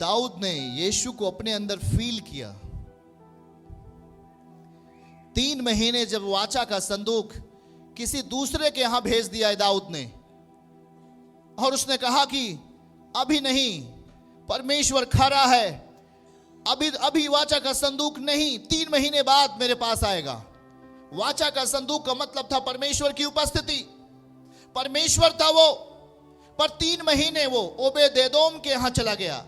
दाऊद ने यीशु को अपने अंदर फील किया। 3 महीने जब वाचा का संदूक किसी दूसरे के यहां भेज दिया है दाऊद ने, और उसने कहा कि अभी नहीं, परमेश्वर खरा है, अभी वाचा का संदूक नहीं, 3 महीने बाद मेरे पास आएगा। वाचा का संदूक का मतलब था परमेश्वर की उपस्थिति, परमेश्वर था वो। पर 3 महीने वो ओबेदेदोम के यहां चला गया।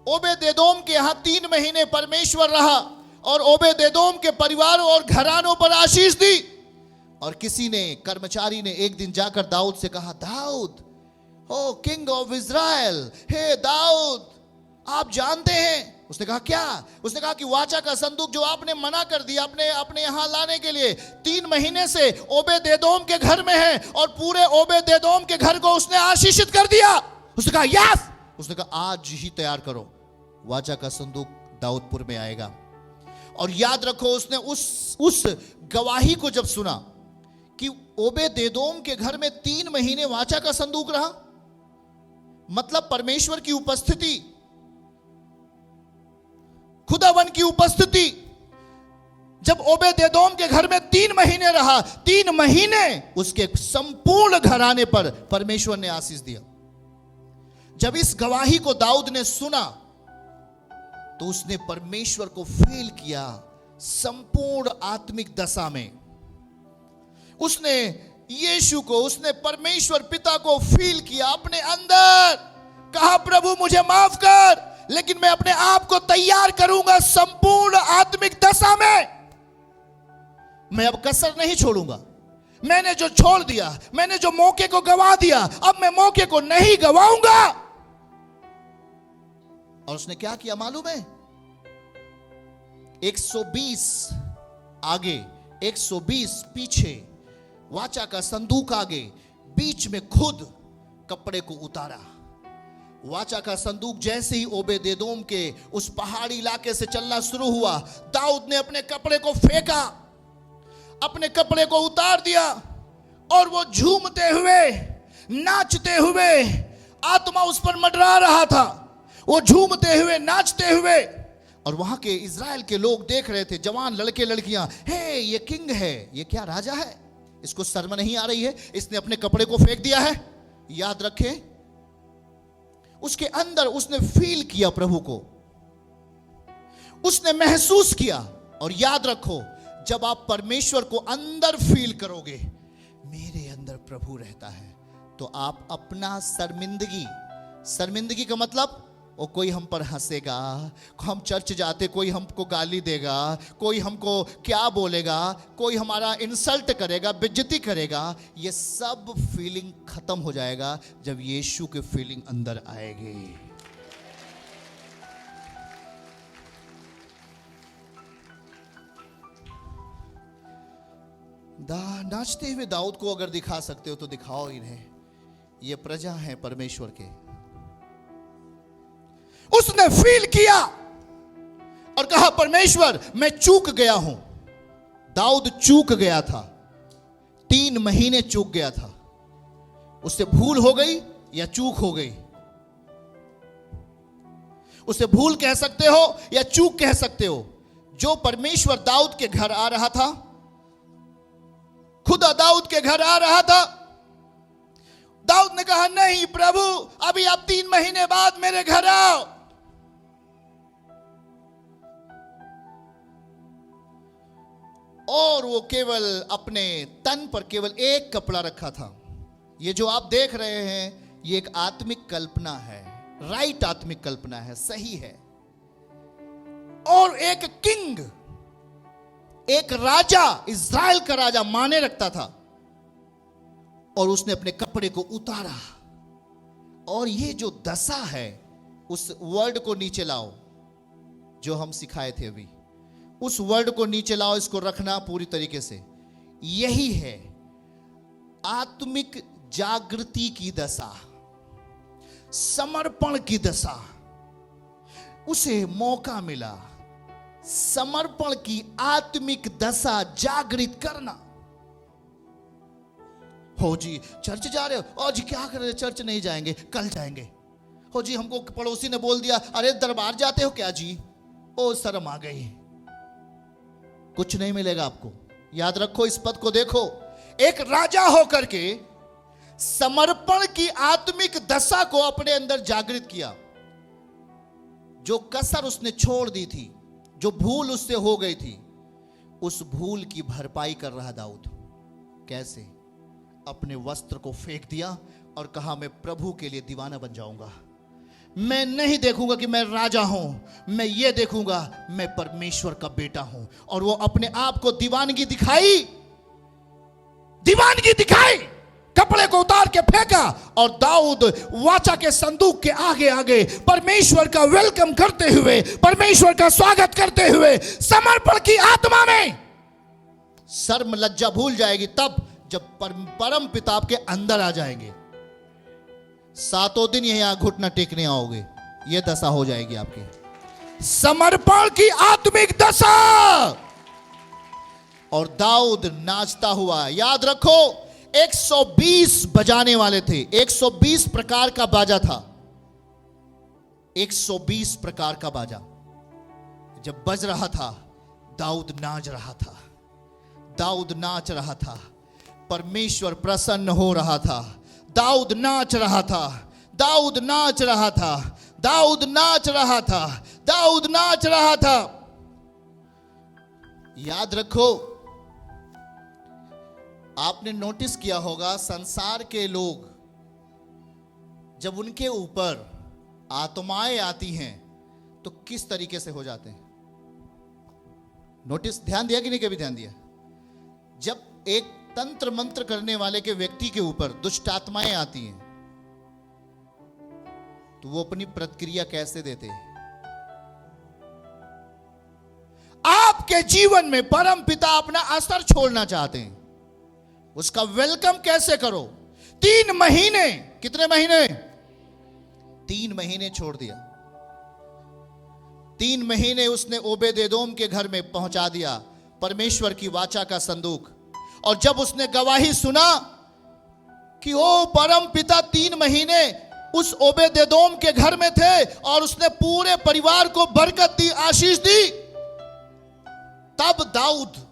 ओबेदेदोम के यहां 3 महीने परमेश्वर रहा और ओबेदेदोम के परिवारों और घरानों पर आशीष दी। और किसी ने, कर्मचारी ने एक दिन जाकर दाऊद से कहा, दाऊद, ओ किंग ऑफ इज़राइल, हे दाऊद, आप जानते हैं। उसने कहा क्या? उसने कहा कि वाचा का संदूक जो आपने मना कर दिया अपने यहां लाने के लिए, 3 महीने से ओबेदेदोम के घर में है और पूरे ओबेदेदोम के घर को उसने आशीषित कर दिया। उसने कहा यस। उसने कहा आज ही तैयार करो, वाचा का संदूक दाऊदपुर में आएगा। और याद रखो, उसने उस गवाही को जब सुना कि ओबेदेदोम के घर में 3 महीने वाचा का संदूक रहा, मतलब परमेश्वर की उपस्थिति, खुदावन की उपस्थिति जब ओबेदेदोम के घर में 3 महीने रहा, 3 महीने उसके संपूर्ण घराने पर परमेश्वर ने आशीष दिया। जब इस गवाही को दाऊद ने सुना तो उसने परमेश्वर को फील किया संपूर्ण आत्मिक दशा में। उसने यीशु को, उसने परमेश्वर पिता को फील किया अपने अंदर। कहा प्रभु मुझे माफ कर, लेकिन मैं अपने आप को तैयार करूंगा संपूर्ण आत्मिक दशा में। मैं अब कसर नहीं छोड़ूंगा। मैंने जो छोड़ दिया, मैंने जो मौके को गवा दिया, अब मैं मौके को नहीं गवाऊंगा। और उसने क्या किया मालूम है? 120 आगे, 120 पीछे, वाचा का संदूक आगे, बीच में खुद कपड़े को उतारा। वाचा का संदूक जैसे ही ओबेदेदोम के उस पहाड़ी इलाके से चलना शुरू हुआ, दाऊद ने अपने कपड़े को फेंका, अपने कपड़े को उतार दिया और वो झूमते हुए, नाचते हुए, आत्मा उस पर मंडरा रहा था। वो झूमते हुए, नाचते हुए, और वहां के इज़राइल के लोग देख रहे थे, जवान लड़के लड़कियां, हे ये किंग है, ये क्या राजा है, इसको शर्म नहीं आ रही है, इसने अपने कपड़े को फेंक दिया है। याद रखें, उसके अंदर उसने फील किया प्रभु को, उसने महसूस किया। और याद रखो, जब आप परमेश्वर को अंदर फील करोगे, मेरे अंदर प्रभु रहता है, तो आप अपना शर्मिंदगी का मतलब, और कोई हम पर हंसेगा, हम चर्च जाते कोई हमको गाली देगा, कोई हमको क्या बोलेगा, कोई हमारा इंसल्ट करेगा, बेइज्जती करेगा, ये सब फीलिंग खत्म हो जाएगा जब यीशु की फीलिंग अंदर आएगी। नाचते हुए दाऊद को अगर दिखा सकते हो तो दिखाओ इन्हें, ये प्रजा है परमेश्वर के। उसने फील किया और कहा परमेश्वर मैं चूक गया हूं। दाऊद चूक गया था, 3 महीने चूक गया था। उससे भूल हो गई या चूक हो गई? उसे भूल कह सकते हो या चूक कह सकते हो। जो परमेश्वर दाऊद के घर आ रहा था, खुदा दाऊद के घर आ रहा था, दाऊद ने कहा नहीं प्रभु, अभी आप 3 महीने बाद मेरे घर आओ। और वो केवल अपने तन पर केवल एक कपड़ा रखा था। ये जो आप देख रहे हैं, ये एक आत्मिक कल्पना है, राइट आत्मिक कल्पना है, सही है। और एक किंग, एक राजा, इज़राइल का राजा माने रखता था, और उसने अपने कपड़े को उतारा। और ये जो दशा है, उस वर्ड को नीचे लाओ जो हम सिखाए थे अभी, उस वर्ड को नीचे लाओ, इसको रखना पूरी तरीके से। यही है आत्मिक जागृति की दशा, समर्पण की दशा। उसे मौका मिला समर्पण की आत्मिक दशा जागृत करना। हो जी चर्च जा रहे हो, और जी क्या कर रहे हो, चर्च नहीं जाएंगे, कल जाएंगे। हो जी, हमको पड़ोसी ने बोल दिया, अरे दरबार जाते हो क्या जी? ओ शर्म आ गई। कुछ नहीं मिलेगा आपको। याद रखो, इस पद को देखो। एक राजा होकर के समर्पण की आत्मिक दशा को अपने अंदर जागृत किया। जो कसर उसने छोड़ दी थी, जो भूल उससे हो गई थी, उस भूल की भरपाई कर रहा दाऊद। कैसे? अपने वस्त्र को फेंक दिया और कहा, मैं प्रभु के लिए दीवाना बन जाऊंगा। मैं नहीं देखूंगा कि मैं राजा हूं, मैं ये देखूंगा मैं परमेश्वर का बेटा हूं। और वो अपने आप को दीवानगी दिखाई, कपड़े को उतार के फेंका और दाऊद वाचा के संदूक के आगे आगे परमेश्वर का वेलकम करते हुए, परमेश्वर का स्वागत करते हुए, समर्पण की आत्मा में शर्म लज्जा भूल जाएगी तब जब परम पिता के अंदर आ जाएंगे। 7 दिन यहां घुटना टेकने आओगे, यह दशा हो जाएगी आपकी, समर्पण की आत्मिक दशा। और दाऊद नाचता हुआ, याद रखो 120 बजाने वाले थे, 120 प्रकार का बाजा था, 120 प्रकार का बाजा जब बज रहा था, दाऊद नाच रहा था, दाऊद नाच रहा था, परमेश्वर प्रसन्न हो रहा था, दाऊद नाच रहा था, दाऊद नाच रहा था, दाऊद नाच रहा था, दाऊद नाच रहा था। याद रखो, आपने नोटिस किया होगा, संसार के लोग जब उनके ऊपर आत्माएं आती हैं तो किस तरीके से हो जाते हैं। नोटिस, ध्यान दिया कि नहीं कभी ध्यान दिया? जब एक तंत्र मंत्र करने वाले के व्यक्ति के ऊपर दुष्ट आत्माएं आती हैं तो वो अपनी प्रतिक्रिया कैसे देते हैं। आपके जीवन में परम पिता अपना असर छोड़ना चाहते हैं, उसका वेलकम कैसे करो। 3 महीने, कितने महीने? 3 महीने छोड़ दिया। 3 महीने उसने ओबेदेदोम के घर में पहुंचा दिया परमेश्वर की वाचा का संदूक। और जब उसने गवाही सुना कि ओ परम पिता 3 महीने उस ओबेदेदोम के घर में थे और उसने पूरे परिवार को बरकत दी, आशीष दी, तब दाऊद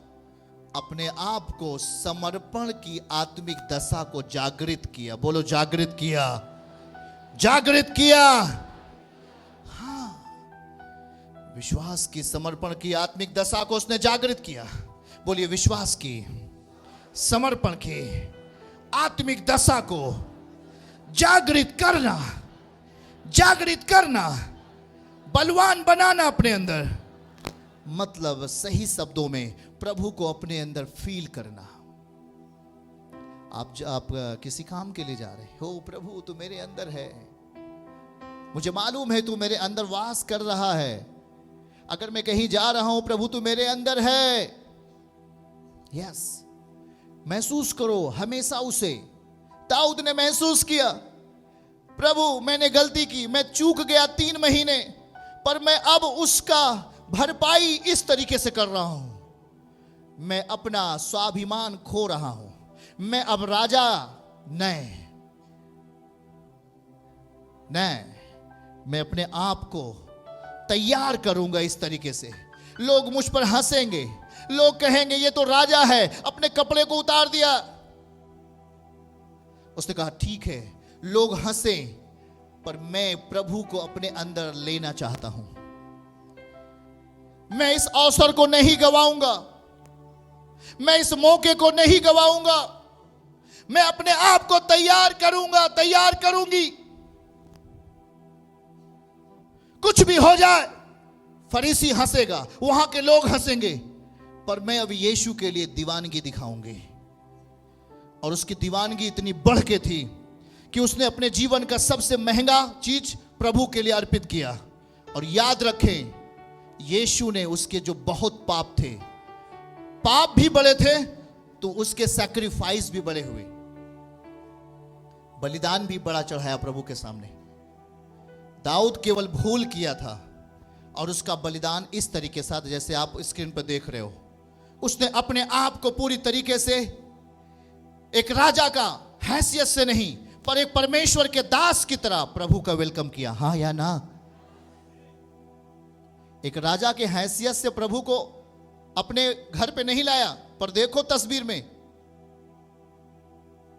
अपने आप को समर्पण की आत्मिक दशा को जागृत किया। बोलो, जागृत किया, जागृत किया। हाँ, विश्वास की, समर्पण की आत्मिक दशा को उसने जागृत किया। बोलिए, विश्वास की, समर्पण की आत्मिक दशा को जागृत करना, जागृत करना, बलवान बनाना अपने अंदर। मतलब सही शब्दों में प्रभु को अपने अंदर फील करना। आप किसी काम के लिए जा रहे हो, प्रभु तू मेरे अंदर है, मुझे मालूम है तू मेरे अंदर वास कर रहा है। अगर मैं कहीं जा रहा हूं, प्रभु तू मेरे अंदर है। यस, महसूस करो हमेशा उसे। दाऊद ने महसूस किया, प्रभु मैंने गलती की, मैं चूक गया 3 महीने, पर मैं अब उसका भरपाई इस तरीके से कर रहा हूं। मैं अपना स्वाभिमान खो रहा हूं, मैं अब राजा नहीं, मैं अपने आप को तैयार करूंगा इस तरीके से। लोग मुझ पर हंसेंगे, लोग कहेंगे ये तो राजा है, अपने कपड़े को उतार दिया। उसने कहा ठीक है, लोग हंसें, पर मैं प्रभु को अपने अंदर लेना चाहता हूं। मैं इस अवसर को नहीं गवाऊंगा, मैं इस मौके को नहीं गवाऊंगा। मैं अपने आप को तैयार करूंगा, तैयार करूंगी। कुछ भी हो जाए, फरीसी हंसेगा, वहां के लोग हंसेंगे, पर मैं अब यीशु के लिए दीवानगी दिखाऊंगी। और उसकी दीवानगी इतनी बढ़ के थी कि उसने अपने जीवन का सबसे महंगा चीज प्रभु के लिए अर्पित किया। और याद रखें, यीशु ने उसके जो बहुत पाप थे, पाप भी बड़े थे, तो उसके सैक्रिफाइस भी बड़े हुए, बलिदान भी बड़ा चढ़ाया प्रभु के सामने। दाऊद केवल भूल किया था और उसका बलिदान इस तरीके से, जैसे आप स्क्रीन पर देख रहे हो, उसने अपने आप को पूरी तरीके से एक राजा का हैसियत से नहीं, पर एक परमेश्वर के दास की तरह प्रभु का वेलकम किया। हाँ या ना? एक राजा के हैसियत से प्रभु को अपने घर पे नहीं लाया, पर देखो तस्वीर में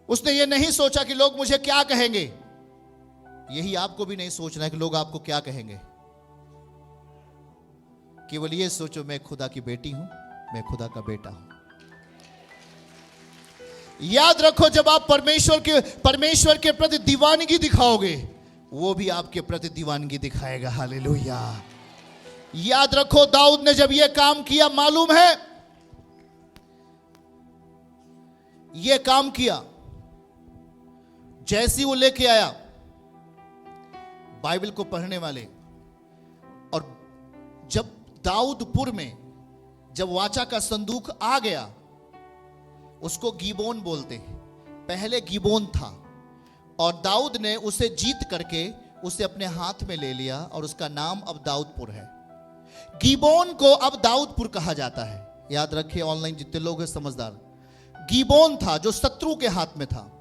उसने ये नहीं सोचा कि लोग मुझे क्या कहेंगे। यही आपको भी नहीं सोचना है कि लोग आपको क्या कहेंगे। केवल ये सोचो, मैं खुदा की बेटी हूं, मैं खुदा का बेटा हूं। याद रखो, जब आप परमेश्वर के प्रति दीवानगी दिखाओगे, वो भी आपके प्रति दीवानगी दिखाएगा। हालेलुया। याद रखो, दाऊद ने जब यह काम किया, मालूम है यह काम किया, जैसी वो लेके आया बाइबल को पढ़ने वाले, और जब दाऊदपुर में जब वाचा का संदूक आ गया, उसको गिबोन बोलते हैं, पहले गिबोन था, और दाऊद ने उसे जीत करके उसे अपने हाथ में ले लिया, और उसका नाम अब दाऊदपुर है। गिबोन को अब दाऊदपुर कहा जाता है। याद रखिए, ऑनलाइन जितने लोग हैं समझदार, गिबोन था जो शत्रु के हाथ में था,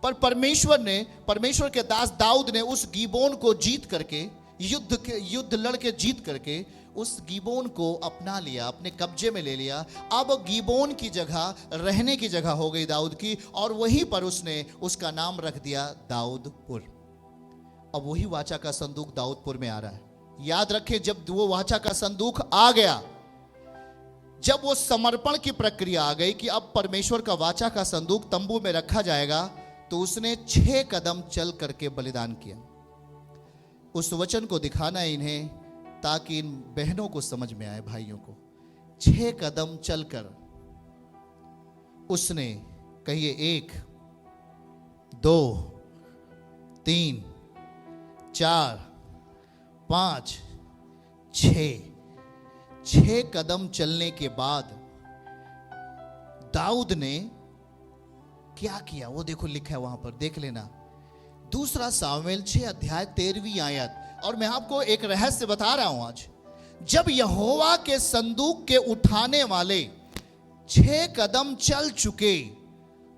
पर परमेश्वर के दास दाऊद ने उस गिबोन को जीत करके, युद्ध लड़के जीत करके उस गिबोन को अपना लिया, अपने कब्जे में ले लिया। अब गिबोन की जगह रहने की जगह हो गई दाऊद की, और वहीं पर उसने उसका नाम रख दिया दाऊदपुर। अब वही वाचा का संदूक दाऊदपुर में आ रहा है। याद रखें, जब वो वाचा का संदूक आ गया, जब वो समर्पण की प्रक्रिया आ गई कि अब परमेश्वर का वाचा का संदूक तंबू में रखा जाएगा, तो उसने 6 कदम चल करके बलिदान किया। उस वचन को दिखाना है इन्हें, ताकि इन बहनों को समझ में आए, भाइयों को। 6 कदम चलकर उसने, कहिए 1 2 3 4 5 6 कदम चलने के बाद दाऊद ने क्या किया, वो देखो लिखा है वहां पर, देख लेना। 2 सामुएल 6 अध्याय 13वीं आयत। और मैं आपको एक रहस्य बता रहा हूं आज। जब यहोवा के संदूक के उठाने वाले 6 कदम चल चुके,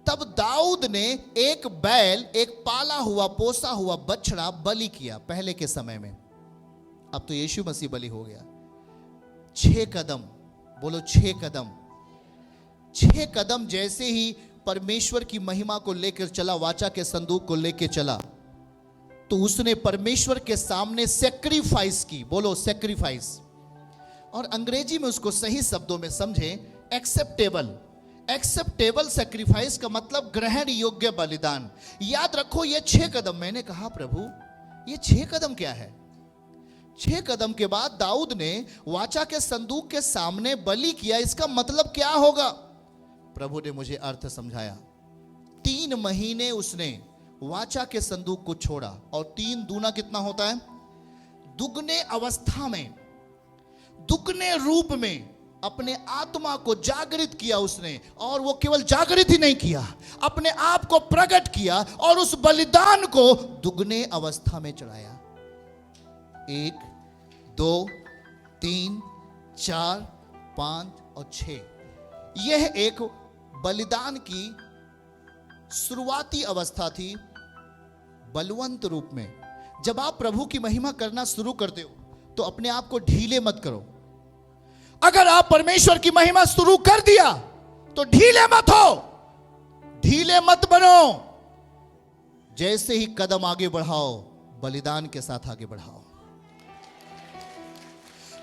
तब दाऊद ने एक बैल, एक पाला हुआ पोसा हुआ बछड़ा बलि किया। पहले के समय में, अब तो यीशु मसीह बलि हो गया। 6 कदम, बोलो 6 कदम। 6 कदम जैसे ही परमेश्वर की महिमा को लेकर चला, वाचा के संदूक को लेकर चला, तो उसने परमेश्वर के सामने सैक्रिफाइस की। बोलो सैक्रिफाइस। और अंग्रेजी में उसको सही शब्दों में समझे, एक्सेप्टेबल सैक्रिफाइस का मतलब ग्रहण योग्य बलिदान। याद रखो, ये 6 कदम, मैंने कहा प्रभु ये 6 कदम क्या है? 6 कदम के बाद दाऊद ने वाचा के संदूक के सामने बलि किया। इसका मतलब क्या होगा? प्रभु ने मुझे अर्थ समझाया। 3 महीने उसने वाचा के संदूक को छोड़ा, और 3 दूना कितना होता है? दुगने अवस्था में, दुगने रूप में अपने आत्मा को जागृत किया उसने। और वो केवल जागृत ही नहीं किया, अपने आप को प्रकट किया, और उस बलिदान को दुगने अवस्था में चढ़ाया। 1 2 3 4 5 और 6। यह एक बलिदान की शुरुआती अवस्था थी, बलवंत रूप में। जब आप प्रभु की महिमा करना शुरू करते हो, तो अपने आप को ढीले मत करो। अगर आप परमेश्वर की महिमा शुरू कर दिया, तो ढीले मत हो, ढीले मत बनो। जैसे ही कदम आगे बढ़ाओ, बलिदान के साथ आगे बढ़ाओ।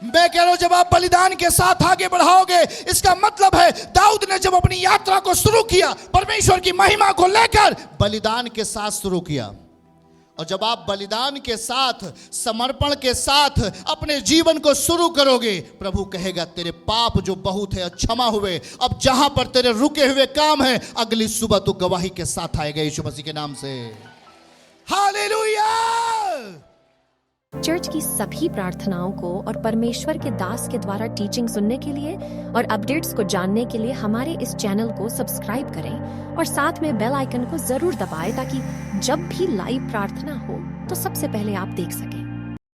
मैं कह रहा हूं, जब आप बलिदान के साथ आगे बढ़ाओगे, इसका मतलब है दाऊद ने जब अपनी यात्रा को शुरू किया, परमेश्वर की महिमा को लेकर बलिदान के साथ शुरू किया। और जब आप बलिदान के साथ, समर्पण के साथ अपने जीवन को शुरू करोगे, प्रभु कहेगा तेरे पाप जो बहुत है क्षमा हुए। अब जहां पर तेरे रुके हुए काम है, अगली सुबह तू गवाही के साथ आएगा, यीशु मसीह के नाम से। हालेलुया। चर्च की सभी प्रार्थनाओं को और परमेश्वर के दास के द्वारा टीचिंग सुनने के लिए और अपडेट्स को जानने के लिए हमारे इस चैनल को सब्सक्राइब करें, और साथ में बेल आइकन को जरूर दबाएं, ताकि जब भी लाइव प्रार्थना हो तो सबसे पहले आप देख सकें।